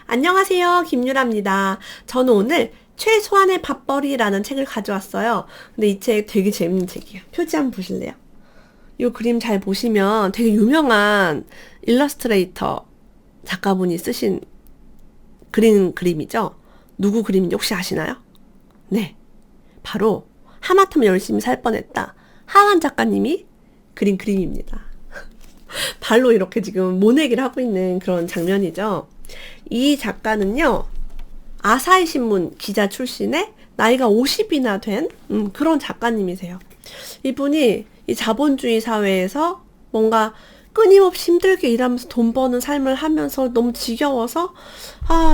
안녕하세요. 김유라입니다. 저는 오늘 최소한의 밥벌이라는 책을 가져왔어요. 근데 이 책 되게 재밌는 책이에요. 표지 한번 보실래요? 이 그림 잘 보시면 되게 유명한 일러스트레이터 작가분이 쓰신 그림이죠? 누구 그림인지 혹시 아시나요? 네. 바로 하마터면 열심히 살 뻔했다. 하완 작가님이 그린 그림입니다. 발로 이렇게 지금 모내기를 하고 있는 그런 장면이죠. 이 작가는요, 아사히 신문 기자 출신의 나이가 50이나 된 그런 작가님이세요. 이분이 이 자본주의 사회에서 뭔가 끊임없이 힘들게 일하면서 돈 버는 삶을 하면서 너무 지겨워서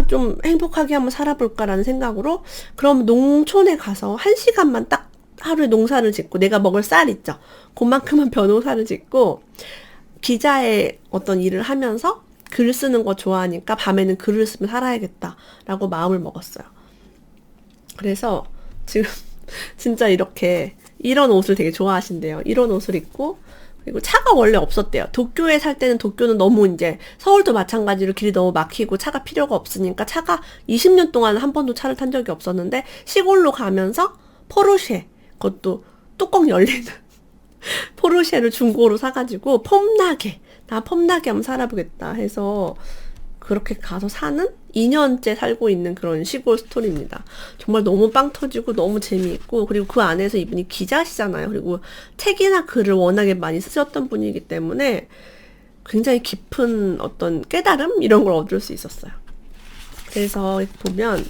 좀 행복하게 한번 살아볼까라는 생각으로 그럼 농촌에 가서 1시간만 딱 하루에 농사를 짓고 내가 먹을 쌀 있죠. 그만큼만 벼농사를 짓고 기자의 어떤 일을 하면서 글 쓰는 거 좋아하니까 밤에는 글을 쓰면 살아야겠다라고 마음을 먹었어요. 그래서 지금 진짜 이런 옷을 되게 좋아하신대요. 이런 옷을 입고 그리고 차가 원래 없었대요. 도쿄에 살 때는 도쿄는 너무 이제 서울도 마찬가지로 길이 너무 막히고 차가 필요가 없으니까 차가 20년 동안 한 번도 차를 탄 적이 없었는데 시골로 가면서 포르쉐 그것도 뚜껑 열리는 포르쉐를 중고로 사가지고 나 폼나게 한번 살아보겠다 해서 그렇게 가서 사는 2년째 살고 있는 그런 시골 스토리입니다. 정말 너무 빵 터지고 너무 재미있고 그리고 그 안에서 이분이 기자시잖아요. 그리고 책이나 글을 워낙에 많이 쓰셨던 분이기 때문에 굉장히 깊은 어떤 깨달음 이런 걸 얻을 수 있었어요. 그래서 보면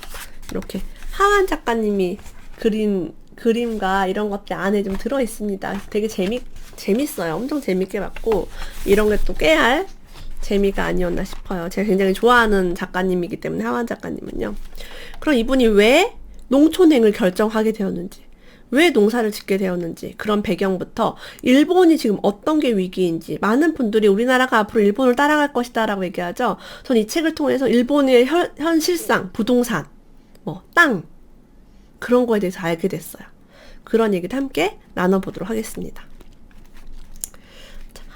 이렇게 하완 작가님이 그린 그림과 이런 것들 안에 좀 들어있습니다. 되게 재밌어요. 엄청 재밌게 봤고, 이런 게 또 깨알 재미가 아니었나 싶어요. 제가 굉장히 좋아하는 작가님이기 때문에, 하완 작가님은요. 그럼 이분이 왜 농촌행을 결정하게 되었는지, 왜 농사를 짓게 되었는지, 그런 배경부터 일본이 지금 어떤 게 위기인지, 많은 분들이 우리나라가 앞으로 일본을 따라갈 것이다 라고 얘기하죠. 전 이 책을 통해서 일본의 현실상, 부동산, 땅, 그런 거에 대해서 알게 됐어요. 그런 얘기도 함께 나눠보도록 하겠습니다.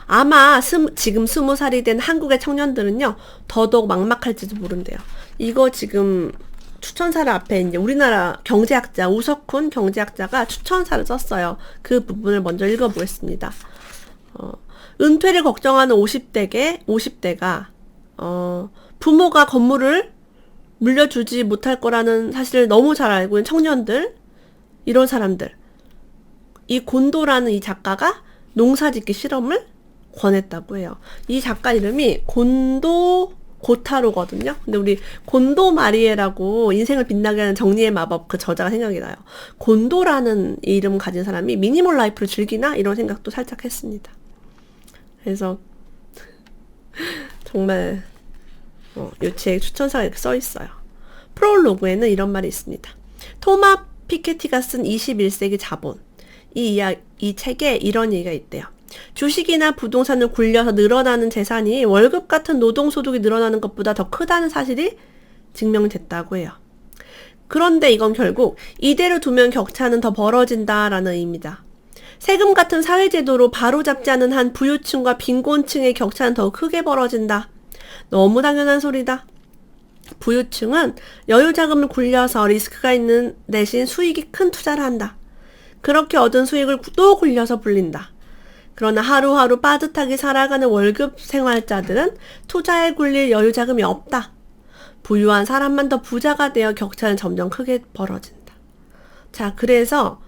아마 지금 20살이 된 한국의 청년들은요, 더더욱 막막할지도 모른대요. 이거 지금 추천사를 앞에 이제 우리나라 경제학자, 우석훈 경제학자가 추천사를 썼어요. 그 부분을 먼저 읽어보겠습니다. 은퇴를 걱정하는 50대가, 부모가 건물을 물려주지 못할 거라는 사실을 너무 잘 알고 있는 청년들, 이런 사람들. 이 곤도라는 이 작가가 농사짓기 실험을 권했다고 해요. 이 작가 이름이 곤도 고타로거든요. 근데 우리 곤도 마리에라고 인생을 빛나게 하는 정리의 마법 그 저자가 생각이 나요. 곤도라는 이름 가진 사람이 미니멀 라이프를 즐기나? 이런 생각도 살짝 했습니다. 그래서 정말 이 책 추천사가 이렇게 써있어요. 프롤로그에는 이런 말이 있습니다. 토마 피케티가 쓴 21세기 자본. 이 책에 이런 얘기가 있대요. 주식이나 부동산을 굴려서 늘어나는 재산이 월급 같은 노동소득이 늘어나는 것보다 더 크다는 사실이 증명됐다고 해요. 그런데 이건 결국 이대로 두면 격차는 더 벌어진다라는 의미다. 세금 같은 사회제도로 바로잡지 않은 한 부유층과 빈곤층의 격차는 더 크게 벌어진다. 너무 당연한 소리다. 부유층은 여유자금을 굴려서 리스크가 있는 대신 수익이 큰 투자를 한다. 그렇게 얻은 수익을 또 굴려서 불린다. 그러나 하루하루 빠듯하게 살아가는 월급 생활자들은 투자에 굴릴 여유자금이 없다. 부유한 사람만 더 부자가 되어 격차는 점점 크게 벌어진다. 자, 그래서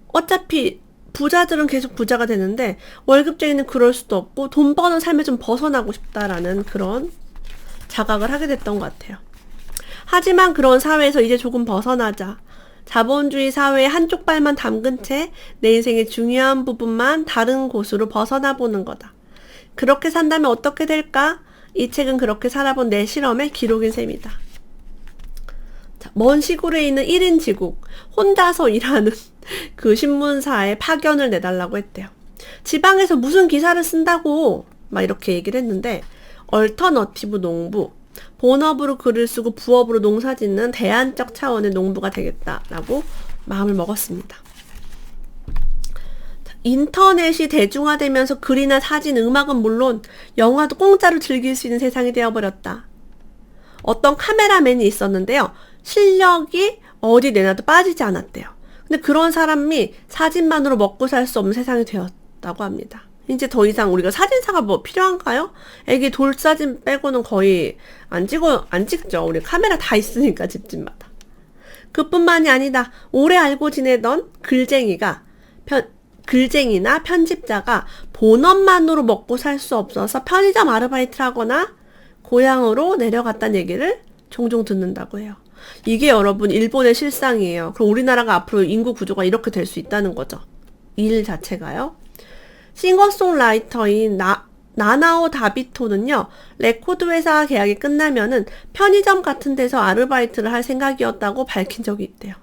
어차피 부자들은 계속 부자가 되는데 월급쟁이는 그럴 수도 없고 돈 버는 삶에 좀 벗어나고 싶다라는 그런 자각을 하게 됐던 것 같아요. 하지만 그런 사회에서 이제 조금 벗어나자. 자본주의 사회의 한쪽 발만 담근 채 내 인생의 중요한 부분만 다른 곳으로 벗어나 보는 거다. 그렇게 산다면 어떻게 될까? 이 책은 그렇게 살아본 내 실험의 기록인 셈이다. 자, 먼 시골에 있는 1인 지국, 혼자서 일하는 그 신문사에 파견을 내달라고 했대요. 지방에서 무슨 기사를 쓴다고 막 이렇게 얘기를 했는데 얼터너티브 농부, 본업으로 글을 쓰고 부업으로 농사 짓는 대안적 차원의 농부가 되겠다라고 마음을 먹었습니다. 인터넷이 대중화되면서 글이나 사진, 음악은 물론 영화도 공짜로 즐길 수 있는 세상이 되어버렸다. 어떤 카메라맨이 있었는데요. 실력이 어디 내놔도 빠지지 않았대요. 근데 그런 사람이 사진만으로 먹고 살 수 없는 세상이 되었다고 합니다. 이제 더 이상 우리가 사진사가 뭐 필요한가요? 애기 돌사진 빼고는 거의 안 찍죠. 우리 카메라 다 있으니까 집집마다. 그뿐만이 아니다. 오래 알고 지내던 글쟁이나 편집자가 본업만으로 먹고 살 수 없어서 편의점 아르바이트를 하거나 고향으로 내려갔다는 얘기를 종종 듣는다고 해요. 이게 여러분 일본의 실상이에요. 그럼 우리나라가 앞으로 인구 구조가 이렇게 될 수 있다는 거죠. 일 자체가요. 싱어송라이터인 나나오 다비토는요. 레코드 회사 계약이 끝나면은 편의점 같은 데서 아르바이트를 할 생각이었다고 밝힌 적이 있대요.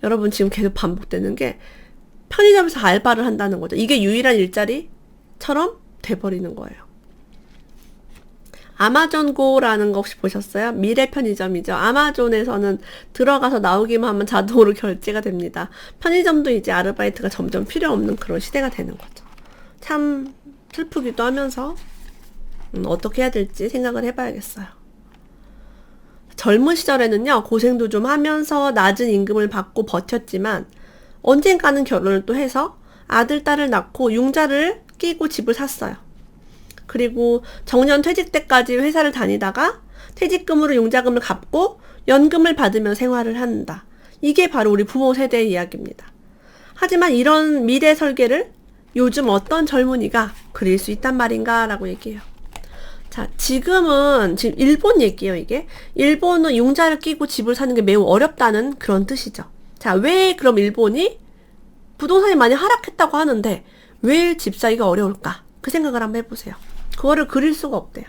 여러분 지금 계속 반복되는 게 편의점에서 알바를 한다는 거죠. 이게 유일한 일자리처럼 돼버리는 거예요. 아마존고라는 거 혹시 보셨어요? 미래 편의점이죠. 아마존에서는 들어가서 나오기만 하면 자동으로 결제가 됩니다. 편의점도 이제 아르바이트가 점점 필요 없는 그런 시대가 되는 거죠. 참 슬프기도 하면서 어떻게 해야 될지 생각을 해봐야겠어요. 젊은 시절에는요. 고생도 좀 하면서 낮은 임금을 받고 버텼지만 언젠가는 결혼을 또 해서 아들, 딸을 낳고 융자를 끼고 집을 샀어요. 그리고 정년 퇴직 때까지 회사를 다니다가 퇴직금으로 융자금을 갚고 연금을 받으며 생활을 한다. 이게 바로 우리 부모 세대의 이야기입니다. 하지만 이런 미래 설계를 요즘 어떤 젊은이가 그릴 수 있단 말인가 라고 얘기해요. 자, 지금 일본 얘기예요, 이게. 일본은 융자를 끼고 집을 사는 게 매우 어렵다는 그런 뜻이죠. 자, 왜 그럼 일본이 부동산이 많이 하락했다고 하는데 왜 집 사기가 어려울까? 그 생각을 한번 해보세요. 그거를 그릴 수가 없대요.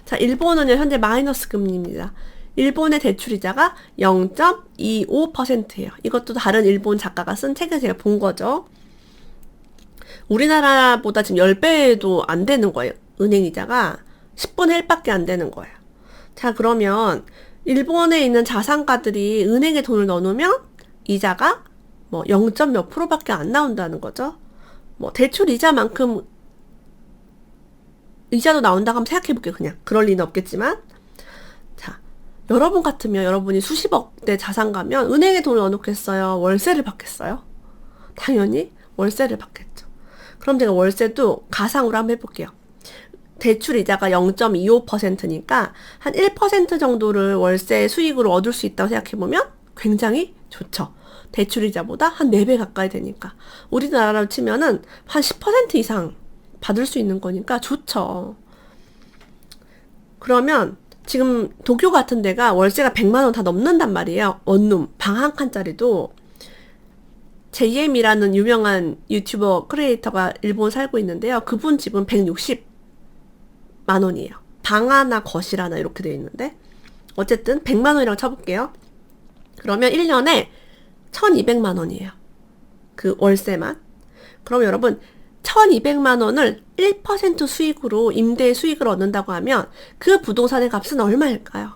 자, 일본은요, 현재 마이너스 금리입니다. 일본의 대출이자가 0.25%예요. 이것도 다른 일본 작가가 쓴 책에서 제가 본 거죠. 우리나라보다 지금 10배도 안 되는 거예요. 은행이자가 10분의 1밖에 안 되는 거예요. 자, 그러면 일본에 있는 자산가들이 은행에 돈을 넣어놓으면 이자가 뭐 0. 몇 %밖에 안 나온다는 거죠. 뭐 대출 이자만큼 이자도 나온다고 한번 생각해볼게요. 그냥 그럴 리는 없겠지만, 자, 여러분 같으면 여러분이 수십억대 자산가면 은행에 돈을 넣어놓겠어요? 월세를 받겠어요? 당연히 월세를 받겠죠. 그럼 제가 월세도 가상으로 한번 해볼게요. 대출 이자가 0.25%니까 한 1% 정도를 월세 수익으로 얻을 수 있다고 생각해보면 굉장히 좋죠. 대출 이자보다 한 4배 가까이 되니까. 우리나라로 치면은 한 10% 이상 받을 수 있는 거니까 좋죠. 그러면 지금 도쿄 같은 데가 월세가 100만 원 다 넘는단 말이에요. 원룸, 방 한 칸짜리도. JM이라는 유명한 유튜버 크리에이터가 일본 살고 있는데요. 그분 집은 160만 원이에요. 방 하나, 거실 하나 이렇게 되어 있는데 어쨌든 100만 원이라고 쳐볼게요. 그러면 1년에 1200만 원이에요. 그 월세만. 그럼 여러분 1200만 원을 1% 수익으로 임대 수익을 얻는다고 하면 그 부동산의 값은 얼마일까요?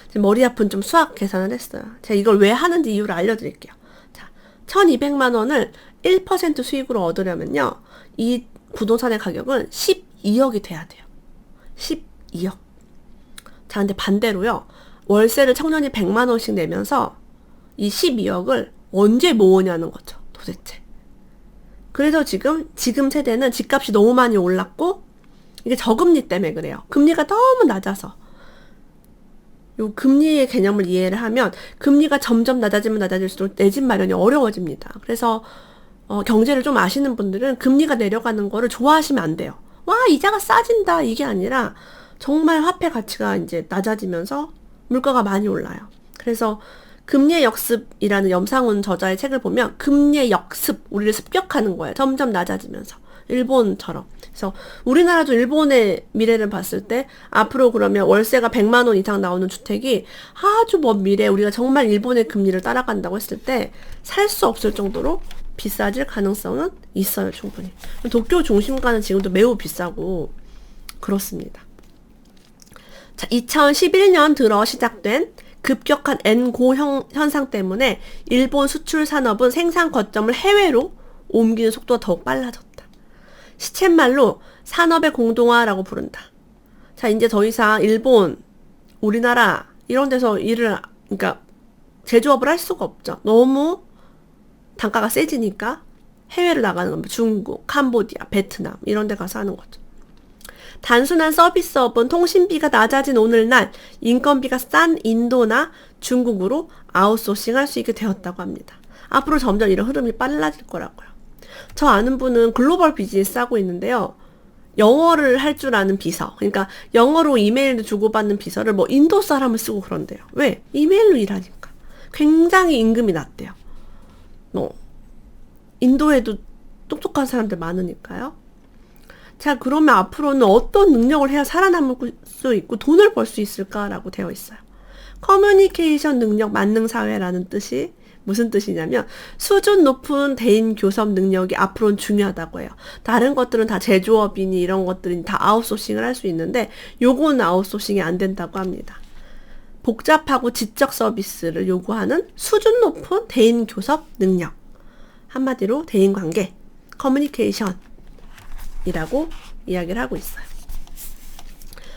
지금 머리 아픈 좀 수학 계산을 했어요. 제가 이걸 왜 하는지 이유를 알려드릴게요. 자, 1200만 원을 1% 수익으로 얻으려면요. 이 부동산의 가격은 12억이 돼야 돼요. 12억. 자, 근데 반대로요. 월세를 청년이 100만 원씩 내면서 이 12억을 언제 모으냐는 거죠. 도대체. 그래서 지금 세대는 집값이 너무 많이 올랐고 이게 저금리 때문에 그래요. 금리가 너무 낮아서. 요 금리의 개념을 이해를 하면 금리가 점점 낮아지면 낮아질수록 내 집 마련이 어려워집니다. 그래서 경제를 좀 아시는 분들은 금리가 내려가는 거를 좋아하시면 안 돼요. 와, 이자가 싸진다 이게 아니라 정말 화폐 가치가 이제 낮아지면서 물가가 많이 올라요. 그래서 금리의 역습이라는 염상훈 저자의 책을 보면 금리의 역습, 우리를 습격하는 거예요. 점점 낮아지면서. 일본처럼. 그래서 우리나라도 일본의 미래를 봤을 때 앞으로 그러면 월세가 100만 원 이상 나오는 주택이 아주 먼 미래에 우리가 정말 일본의 금리를 따라간다고 했을 때 살 수 없을 정도로 비싸질 가능성은 있어요, 충분히. 도쿄 중심가는 지금도 매우 비싸고 그렇습니다. 자, 2011년 들어 시작된 급격한 엔고 현상 때문에 일본 수출 산업은 생산 거점을 해외로 옮기는 속도가 더욱 빨라졌다. 시쳇말로 산업의 공동화라고 부른다. 자, 이제 더 이상 일본, 우리나라 이런 데서 그러니까 제조업을 할 수가 없죠. 너무 단가가 세지니까 해외로 나가는 겁니다. 중국, 캄보디아, 베트남 이런 데 가서 하는 거죠. 단순한 서비스업은 통신비가 낮아진 오늘날 인건비가 싼 인도나 중국으로 아웃소싱할 수 있게 되었다고 합니다. 앞으로 점점 이런 흐름이 빨라질 거라고요. 저 아는 분은 글로벌 비즈니스 하고 있는데요. 영어를 할 줄 아는 비서, 그러니까 영어로 이메일도 주고받는 비서를 뭐 인도 사람을 쓰고 그런대요. 왜? 이메일로 일하니까. 굉장히 임금이 낮대요. 뭐 인도에도 똑똑한 사람들 많으니까요. 자, 그러면 앞으로는 어떤 능력을 해야 살아남을 수 있고 돈을 벌 수 있을까라고 되어 있어요. 커뮤니케이션 능력 만능 사회라는 뜻이 무슨 뜻이냐면 수준 높은 대인 교섭 능력이 앞으로는 중요하다고 해요. 다른 것들은 다 제조업이니 이런 것들은 다 아웃소싱을 할 수 있는데 요거는 아웃소싱이 안 된다고 합니다. 복잡하고 지적 서비스를 요구하는 수준 높은 대인 교섭 능력. 한마디로 대인관계, 커뮤니케이션이라고 이야기를 하고 있어요.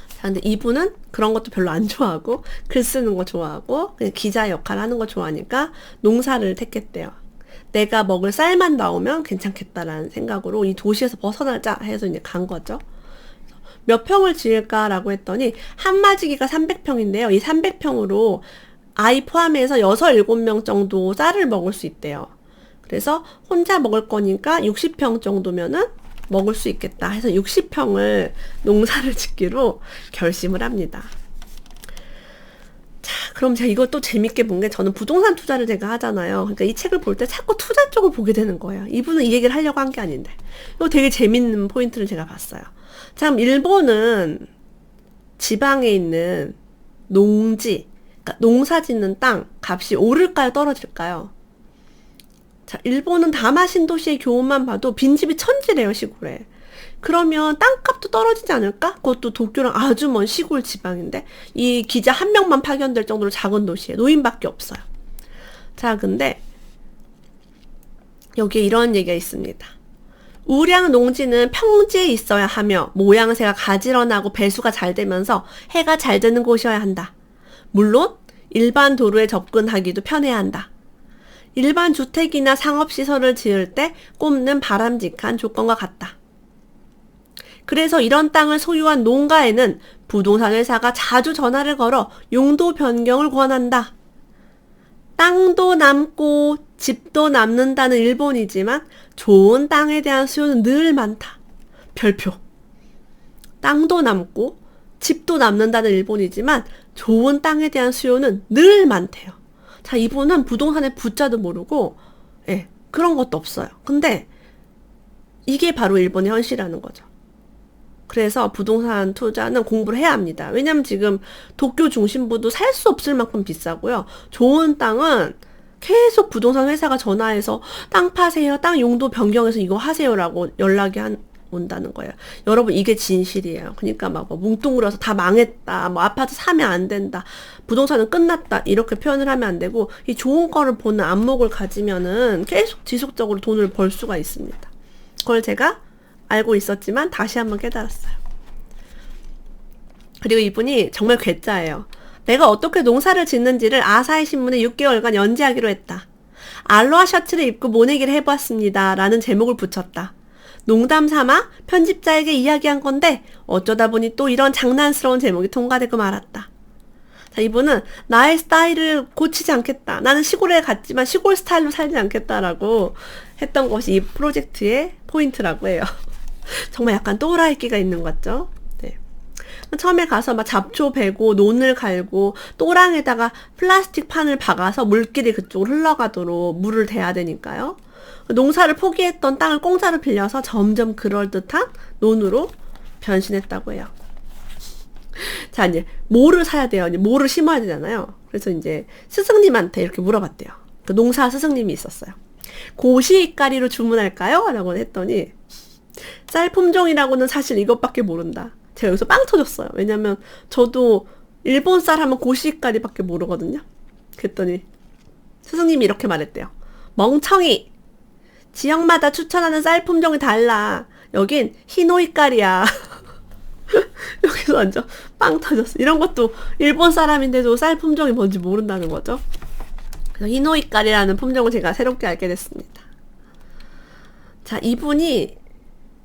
자, 근데 이분은 그런 것도 별로 안 좋아하고 글 쓰는 거 좋아하고 그냥 기자 역할 하는 거 좋아하니까 농사를 택했대요. 내가 먹을 쌀만 나오면 괜찮겠다라는 생각으로 이 도시에서 벗어나자 해서 이제 간 거죠. 몇 평을 지을까라고 했더니 한마지기가 300평인데요. 이 300평으로 아이 포함해서 6, 7명 정도 쌀을 먹을 수 있대요. 그래서 혼자 먹을 거니까 60평 정도면은 먹을 수 있겠다 해서 60평을 농사를 짓기로 결심을 합니다. 자, 그럼 제가 이것도 재밌게 본 게 저는 부동산 투자를 제가 하잖아요. 그러니까 이 책을 볼 때 자꾸 투자 쪽을 보게 되는 거예요. 이분은 이 얘기를 하려고 한 게 아닌데. 이거 되게 재밌는 포인트를 제가 봤어요. 참, 일본은 지방에 있는 농지, 그러니까 농사 짓는 땅 값이 오를까요? 떨어질까요? 자, 일본은 다마 신도시의 교훈만 봐도 빈집이 천지래요, 시골에. 그러면 땅값도 떨어지지 않을까? 그것도 도쿄랑 아주 먼 시골 지방인데 이 기자 한 명만 파견될 정도로 작은 도시에 노인밖에 없어요. 자, 근데 여기에 이런 얘기가 있습니다. 우량 농지는 평지에 있어야 하며 모양새가 가지런하고 배수가 잘 되면서 해가 잘 드는 곳이어야 한다. 물론 일반 도로에 접근하기도 편해야 한다. 일반 주택이나 상업시설을 지을 때 꼽는 바람직한 조건과 같다. 그래서 이런 땅을 소유한 농가에는 부동산 회사가 자주 전화를 걸어 용도 변경을 권한다. 땅도 남고 집도 남는다는 일본이지만 좋은 땅에 대한 수요는 늘 많다. 별표. 땅도 남고 집도 남는다는 일본이지만 좋은 땅에 대한 수요는 늘 많대요. 자, 이분은 부동산의 부자도 모르고 그런 것도 없어요. 근데 이게 바로 일본의 현실이라는 거죠. 그래서 부동산 투자는 공부를 해야 합니다. 왜냐면 지금 도쿄 중심부도 살 수 없을 만큼 비싸고요. 좋은 땅은 계속 부동산 회사가 전화해서 땅 파세요, 땅 용도 변경해서 이거 하세요라고 연락이 온다는 거예요. 여러분, 이게 진실이에요. 그러니까 막 뭉뚱그려서 다 망했다, 뭐 아파트 사면 안 된다, 부동산은 끝났다 이렇게 표현을 하면 안 되고 이 좋은 거를 보는 안목을 가지면은 계속 지속적으로 돈을 벌 수가 있습니다. 그걸 제가 알고 있었지만 다시 한번 깨달았어요. 그리고 이분이 정말 괴짜예요. 내가 어떻게 농사를 짓는지를 아사히 신문에 6개월간 연재하기로 했다. 알로하 셔츠를 입고 모내기를 해보았습니다. 라는 제목을 붙였다. 농담 삼아 편집자에게 이야기한 건데 어쩌다 보니 또 이런 장난스러운 제목이 통과되고 말았다. 자, 이분은 나의 스타일을 고치지 않겠다. 나는 시골에 갔지만 시골 스타일로 살지 않겠다라고 했던 것이 이 프로젝트의 포인트라고 해요. 정말 약간 또라이 끼가 있는 것 같죠? 네. 처음에 가서 막 잡초 베고 논을 갈고 또랑에다가 플라스틱 판을 박아서 물길이 그쪽으로 흘러가도록 물을 대야 되니까요. 농사를 포기했던 땅을 공짜로 빌려서 점점 그럴듯한 논으로 변신했다고 해요. 자, 이제 뭐를 사야 돼요? 이제 뭐를 심어야 되잖아요. 그래서 이제 스승님한테 이렇게 물어봤대요. 그 농사 스승님이 있었어요. 고시가리로 주문할까요? 라고 했더니 쌀 품종이라고는 사실 이것밖에 모른다. 제가 여기서 빵 터졌어요. 왜냐면 저도 일본 쌀 하면 고시가리밖에 모르거든요. 그랬더니 스승님이 이렇게 말했대요. 멍청이! 지역마다 추천하는 쌀 품종이 달라. 여긴 히노이까리야. 여기서 완전 빵 터졌어. 이런 것도 일본 사람인데도 쌀 품종이 뭔지 모른다는 거죠. 그래서 히노이까리라는 품종을 제가 새롭게 알게 됐습니다. 자, 이분이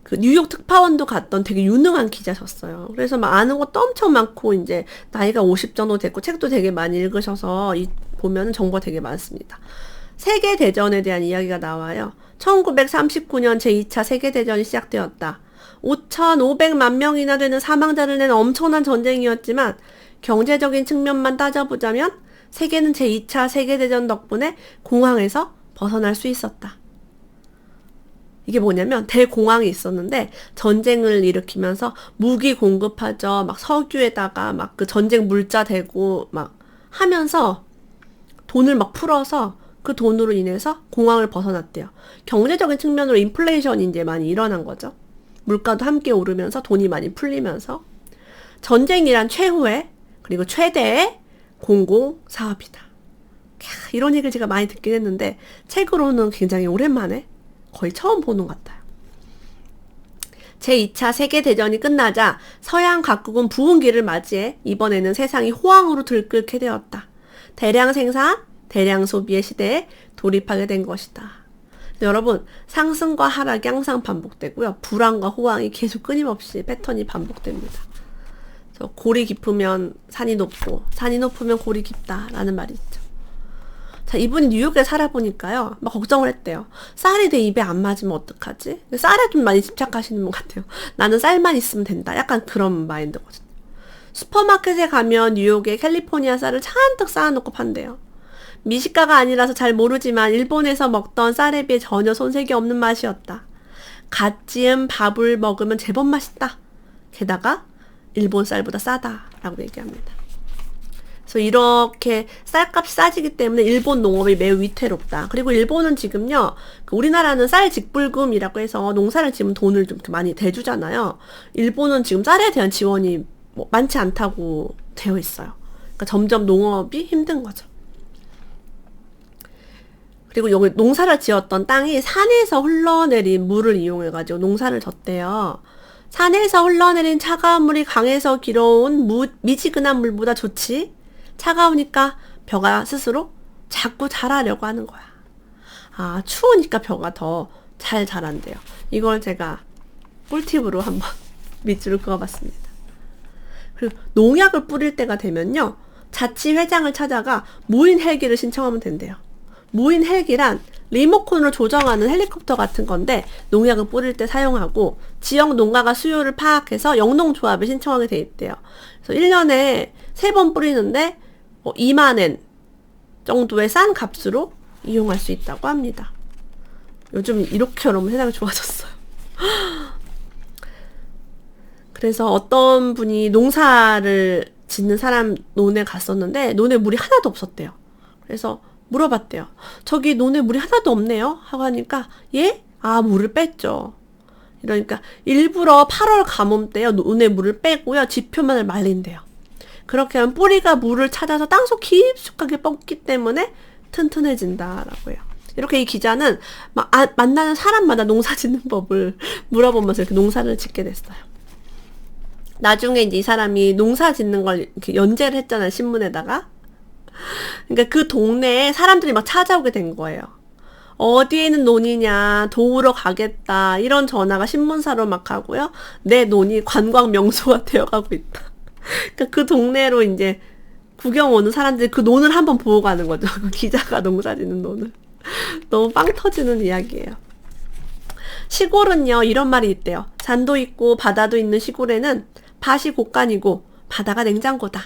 그 뉴욕 특파원도 갔던 되게 유능한 기자셨어요. 그래서 막 아는 것도 엄청 많고, 이제 나이가 50 정도 됐고, 책도 되게 많이 읽으셔서 보면 정보가 되게 많습니다. 세계대전에 대한 이야기가 나와요. 1939년 제2차 세계대전이 시작되었다. 5,500만 명이나 되는 사망자를 낸 엄청난 전쟁이었지만, 경제적인 측면만 따져보자면, 세계는 제2차 세계대전 덕분에 공황에서 벗어날 수 있었다. 이게 뭐냐면 대공황이 있었는데 전쟁을 일으키면서 무기 공급하죠. 막 석유에다가 막 그 전쟁 물자 대고 막 하면서 돈을 막 풀어서 그 돈으로 인해서 공황을 벗어났대요. 경제적인 측면으로 인플레이션이 이제 많이 일어난 거죠. 물가도 함께 오르면서 돈이 많이 풀리면서 전쟁이란 최후의 그리고 최대의 공공사업이다. 이런 얘기를 제가 많이 듣긴 했는데 책으로는 굉장히 오랜만에 거의 처음 보는 것 같아요. 제2차 세계대전이 끝나자 서양 각국은 부흥기를 맞이해 이번에는 세상이 호황으로 들끓게 되었다. 대량 생산, 대량 소비의 시대에 돌입하게 된 것이다. 여러분, 상승과 하락이 항상 반복되고요. 불황과 호황이 계속 끊임없이 패턴이 반복됩니다. 그래서 골이 깊으면 산이 높고 산이 높으면 골이 깊다라는 말이 있죠. 자, 이분이 뉴욕에 살아보니까요, 막 걱정을 했대요. 쌀이 내 입에 안 맞으면 어떡하지? 쌀에 좀 많이 집착하시는 분 같아요. 나는 쌀만 있으면 된다. 약간 그런 마인드거든요. 슈퍼마켓에 가면 뉴욕에 캘리포니아 쌀을 잔뜩 쌓아놓고 판대요. 미식가가 아니라서 잘 모르지만 일본에서 먹던 쌀에 비해 전혀 손색이 없는 맛이었다. 갓 지은 밥을 먹으면 제법 맛있다. 게다가 일본 쌀보다 싸다라고 얘기합니다. 그래서 이렇게 쌀값이 싸지기 때문에 일본 농업이 매우 위태롭다. 그리고 일본은 지금요, 우리나라는 쌀 직불금이라고 해서 농사를 지으면 돈을 좀 많이 대주잖아요. 일본은 지금 쌀에 대한 지원이 많지 않다고 되어 있어요. 그러니까 점점 농업이 힘든 거죠. 그리고 여기 농사를 지었던 땅이 산에서 흘러내린 물을 이용해가지고 농사를 졌대요. 산에서 흘러내린 차가운 물이 강에서 길어온 미지근한 물보다 좋지. 차가우니까 벼가 스스로 자꾸 자라려고 하는 거야. 아, 추우니까 벼가 더 잘 자란대요. 이걸 제가 꿀팁으로 한번 밑줄을 그어봤습니다. 그리고 농약을 뿌릴 때가 되면요, 자치회장을 찾아가 무인 헬기를 신청하면 된대요. 무인 헬기란 리모컨으로 조정하는 헬리콥터 같은 건데 농약을 뿌릴 때 사용하고 지역 농가가 수요를 파악해서 영농조합에 신청하게 돼 있대요. 그래서 1년에 3번 뿌리는데 2만엔 정도의 싼 값으로 이용할 수 있다고 합니다. 요즘 이렇게 여러분 세상이 좋아졌어요. 그래서 어떤 분이 농사를 짓는 사람 논에 갔었는데 논에 물이 하나도 없었대요. 그래서 물어봤대요. 저기 논에 물이 하나도 없네요? 하고 하니까 예? 아, 물을 뺐죠. 이러니까 일부러 8월 가뭄 때요, 논에 물을 빼고요, 지표면을 말린대요. 그렇게 하면 뿌리가 물을 찾아서 땅속 깊숙하게 뻗기 때문에 튼튼해진다라고 해요. 이렇게 이 기자는 막 만나는 사람마다 농사 짓는 법을 물어보면서 이렇게 농사를 짓게 됐어요. 나중에 이제 이 사람이 농사 짓는 걸 이렇게 연재를 했잖아요, 신문에다가. 그러니까 그 동네에 사람들이 막 찾아오게 된 거예요. 어디에 있는 논이냐, 도우러 가겠다, 이런 전화가 신문사로 막 하고요. 내 논이 관광 명소가 되어가고 있다. 그러니까 그 동네로 이제 구경 오는 사람들이 그 논을 한번 보고 가는 거죠. 그 기자가 농사 짓는 논을. 너무 빵 터지는 이야기예요. 시골은요, 이런 말이 있대요. 산도 있고 바다도 있는 시골에는 밭이 곳간이고 바다가 냉장고다.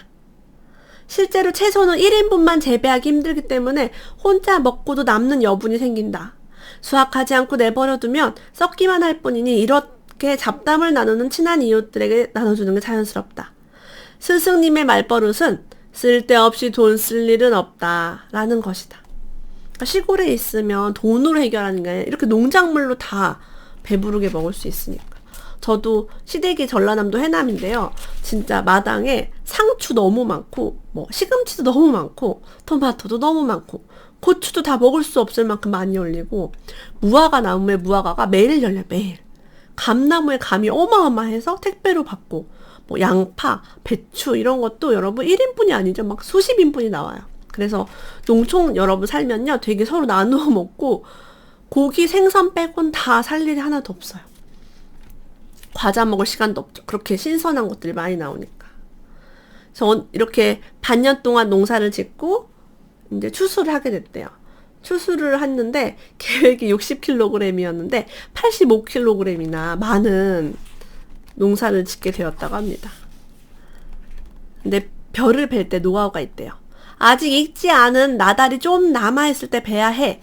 실제로 채소는 1인분만 재배하기 힘들기 때문에 혼자 먹고도 남는 여분이 생긴다. 수확하지 않고 내버려두면 썩기만 할 뿐이니 이렇게 잡담을 나누는 친한 이웃들에게 나눠주는 게 자연스럽다. 스승님의 말버릇은 쓸데없이 돈 쓸 일은 없다 라는 것이다. 그러니까 시골에 있으면 돈으로 해결하는 게 이렇게 농작물로 다 배부르게 먹을 수 있으니까. 저도 시댁이 전라남도 해남인데요. 진짜 마당에 상추 너무 많고 시금치도 너무 많고 토마토도 너무 많고 고추도 다 먹을 수 없을 만큼 많이 열리고 무화과 나무에 무화과가 매일 열려요. 매일. 감나무에 감이 어마어마해서 택배로 받고 뭐 양파, 배추 이런 것도 여러분 1인분이 아니죠. 막 수십 인분이 나와요. 그래서 농촌 여러분 살면요. 되게 서로 나누어 먹고 고기, 생선 빼곤 다 살 일이 하나도 없어요. 과자 먹을 시간도 없죠. 그렇게 신선한 것들이 많이 나오니까. 그래서 이렇게 반년 동안 농사를 짓고 이제 추수를 하게 됐대요. 추수를 했는데 계획이 60kg이었는데 85kg이나 많은 농사를 짓게 되었다고 합니다. 근데 벼를 벨 때 노하우가 있대요. 아직 익지 않은 나달이 좀 남아있을 때 베야 해.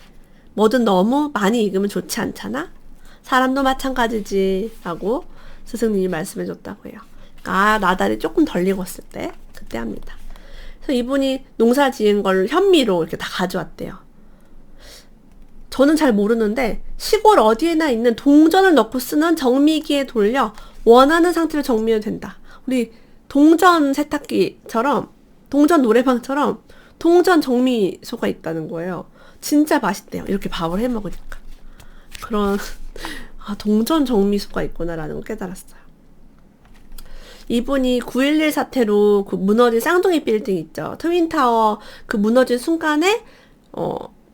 뭐든 너무 많이 익으면 좋지 않잖아? 사람도 마찬가지지 라고 스승님이 말씀해 줬다고 해요. 그러니까 나달이 조금 덜 익었을 때 그때 합니다. 그래서 이분이 농사 지은 걸 현미로 이렇게 다 가져왔대요. 저는 잘 모르는데 시골 어디에나 있는 동전을 넣고 쓰는 정미기에 돌려 원하는 상태로 정미해도 된다. 우리 동전 세탁기처럼 동전 노래방처럼 동전 정미소가 있다는 거예요. 진짜 맛있대요. 이렇게 밥을 해 먹으니까. 그런 동전 정미소가 있구나라는 걸 깨달았어요. 이분이 9.11 사태로 그 무너진 쌍둥이 빌딩 있죠. 트윈타워 그 무너진 순간에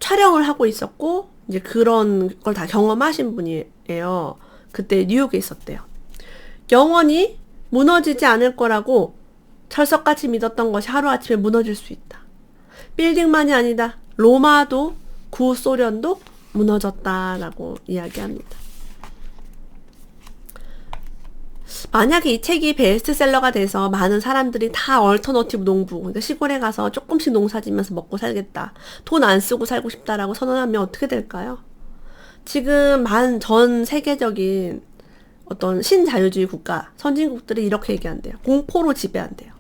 촬영을 하고 있었고 이제 그런 걸 다 경험하신 분이에요. 그때 뉴욕에 있었대요. 영원히 무너지지 않을 거라고 철석같이 믿었던 것이 하루아침에 무너질 수 있다. 빌딩만이 아니다. 로마도 구소련도 무너졌다라고 이야기합니다. 만약에 이 책이 베스트셀러가 돼서 많은 사람들이 다 얼터너티브 농부, 그러니까 시골에 가서 조금씩 농사지면서 먹고 살겠다, 돈 안 쓰고 살고 싶다라고 선언하면 어떻게 될까요? 지금 전 세계적인 어떤 신자유주의 국가, 선진국들이 이렇게 얘기한대요. 공포로 지배한대요.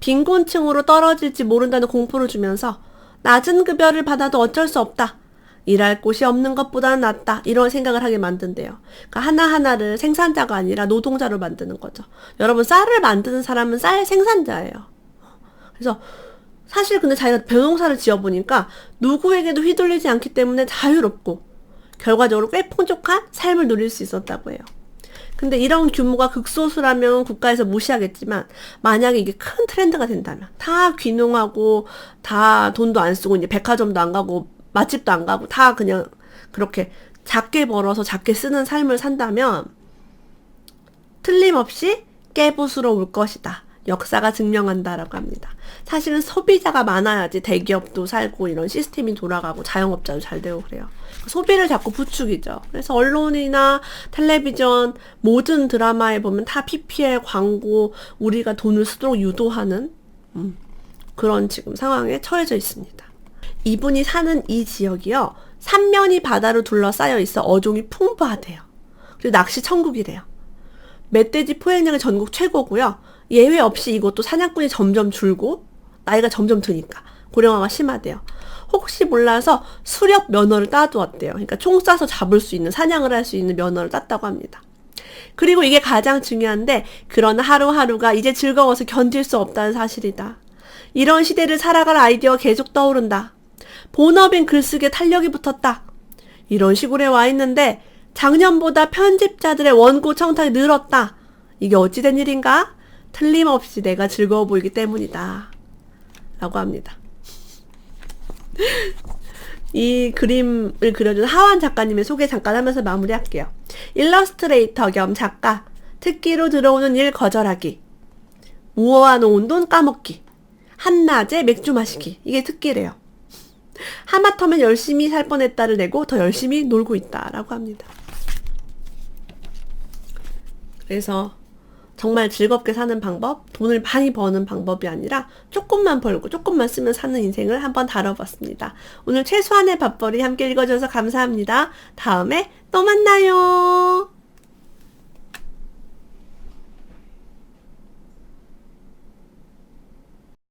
빈곤층으로 떨어질지 모른다는 공포를 주면서 낮은 급여를 받아도 어쩔 수 없다. 일할 곳이 없는 것보다는 낫다. 이런 생각을 하게 만든대요. 그러니까 하나하나를 생산자가 아니라 노동자로 만드는 거죠. 여러분, 쌀을 만드는 사람은 쌀 생산자예요. 그래서 사실 근데 자기가 벼농사를 지어보니까 누구에게도 휘둘리지 않기 때문에 자유롭고 결과적으로 꽤 풍족한 삶을 누릴 수 있었다고 해요. 근데 이런 규모가 극소수라면 국가에서 무시하겠지만 만약에 이게 큰 트렌드가 된다면 다 귀농하고 다 돈도 안 쓰고 이제 백화점도 안 가고 맛집도 안 가고 다 그냥 그렇게 작게 벌어서 작게 쓰는 삶을 산다면 틀림없이 깨부수러울 것이다. 역사가 증명한다라고 합니다. 사실은 소비자가 많아야지 대기업도 살고 이런 시스템이 돌아가고 자영업자도 잘 되고 그래요. 소비를 자꾸 부추기죠. 그래서 언론이나 텔레비전 모든 드라마에 보면 다 PPL 광고 우리가 돈을 쓰도록 유도하는 그런 지금 상황에 처해져 있습니다. 이분이 사는 이 지역이요. 삼면이 바다로 둘러싸여 있어 어종이 풍부하대요. 그리고 낚시 천국이래요. 멧돼지 포획량이 전국 최고고요. 예외 없이 이곳도 사냥꾼이 점점 줄고 나이가 점점 드니까 고령화가 심하대요. 혹시 몰라서 수렵 면허를 따두었대요. 그러니까 총 쏴서 잡을 수 있는, 사냥을 할 수 있는 면허를 땄다고 합니다. 그리고 이게 가장 중요한데 그러나 하루하루가 이제 즐거워서 견딜 수 없다는 사실이다. 이런 시대를 살아갈 아이디어가 계속 떠오른다. 본업인 글쓰기에 탄력이 붙었다. 이런 시골에 와 있는데 작년보다 편집자들의 원고 청탁이 늘었다. 이게 어찌 된 일인가? 틀림없이 내가 즐거워 보이기 때문이다. 라고 합니다. 이 그림을 그려준 하완 작가님의 소개 잠깐 하면서 마무리할게요. 일러스트레이터 겸 작가, 특기로 들어오는 일 거절하기, 모아놓은 돈 까먹기, 한낮에 맥주 마시기. 이게 특기래요. 하마터면 열심히 살 뻔했다를 내고 더 열심히 놀고 있다라고 합니다. 그래서 정말 즐겁게 사는 방법, 돈을 많이 버는 방법이 아니라 조금만 벌고 조금만 쓰면 사는 인생을 한번 다뤄봤습니다. 오늘 최소한의 밥벌이 함께 읽어줘서 감사합니다. 다음에 또 만나요.